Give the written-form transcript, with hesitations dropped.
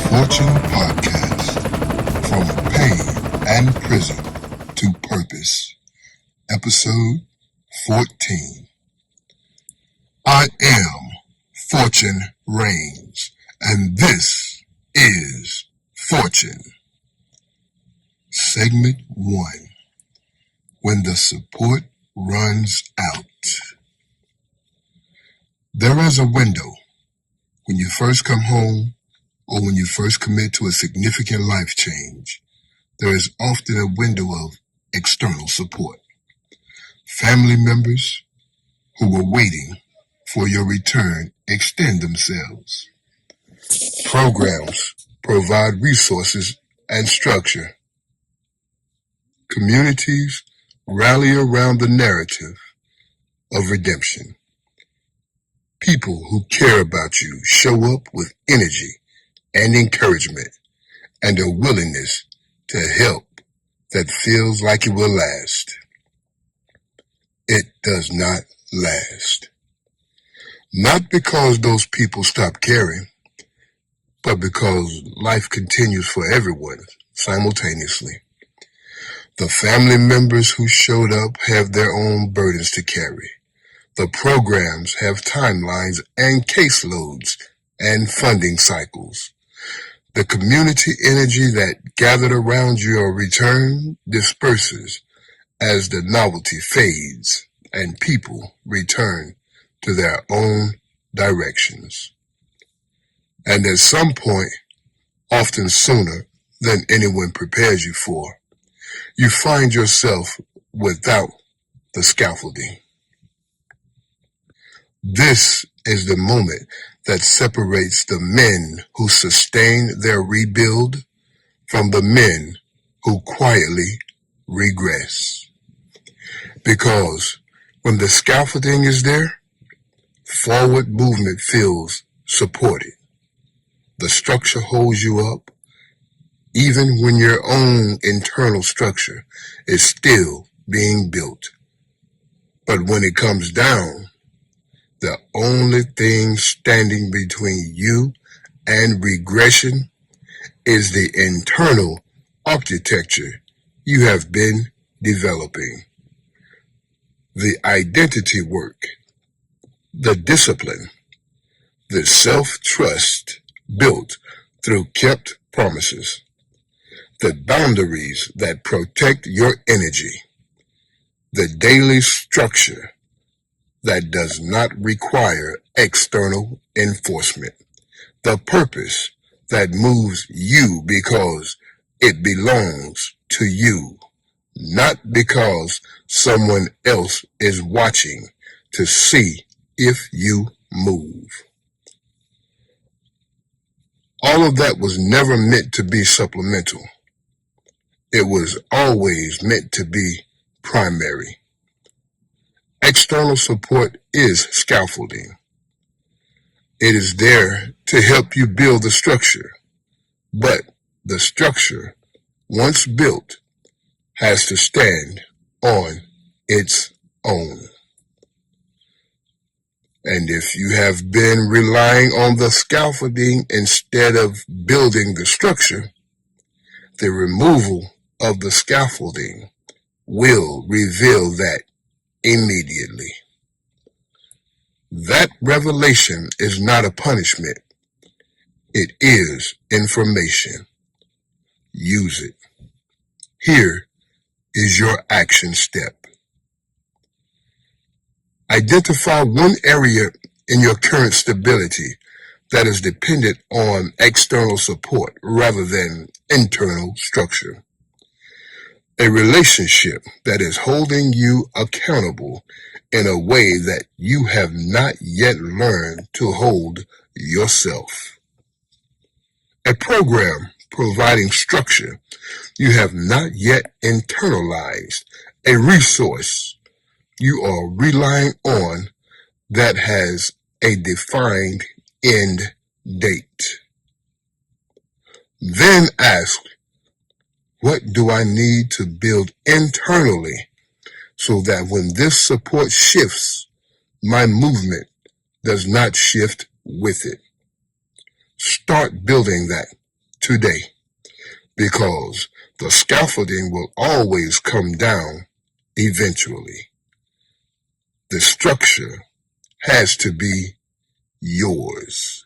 Fortune Podcast, From Pain and Prison to Purpose, Episode 14. I am Fortune Reigns, and this is Fortune. Segment 1. When the support runs out. There is a window when you first come home or when you first commit to a significant life change. There is often a window of external support. Family members who were waiting for your return extend themselves. Programs provide resources and structure. Communities rally around the narrative of redemption. People who care about you show up with energy and encouragement and a willingness to help that feels like it will last. It does not last. Not because those people stop caring, but because life continues for everyone simultaneously. The family members who showed up have their own burdens to carry. The programs have timelines and caseloads and funding cycles. The community energy that gathered around your return disperses as the novelty fades and people return to their own directions. And at some point, often sooner than anyone prepares you for, you find yourself without the scaffolding. This is the moment that separates the men who sustain their rebuild from the men who quietly regress. Because when the scaffolding is there, forward movement feels supported. The structure holds you up, even when your own internal structure is still being built. But when it comes down, the only thing standing between you and regression is the internal architecture you have been developing. The identity work, the discipline, the self-trust built through kept promises, the boundaries that protect your energy, the daily structure that does not require external enforcement, the purpose that moves you because it belongs to you, not because someone else is watching to see if you move. All of that was never meant to be supplemental. It was always meant to be primary. External support is scaffolding. It is there to help you build the structure, but the structure, once built, has to stand on its own. And if you have been relying on the scaffolding instead of building the structure, the removal of the scaffolding will reveal that immediately. That revelation is not a punishment. It is information. Use it. Here is your action step. Identify one area in your current stability that is dependent on external support rather than internal structure. A relationship that is holding you accountable in a way that you have not yet learned to hold yourself. A program providing structure you have not yet internalized. A resource you are relying on that has a defined end date. Then ask, what do I need to build internally so that when this support shifts, my movement does not shift with it? Start building that today, because the scaffolding will always come down eventually. The structure has to be yours.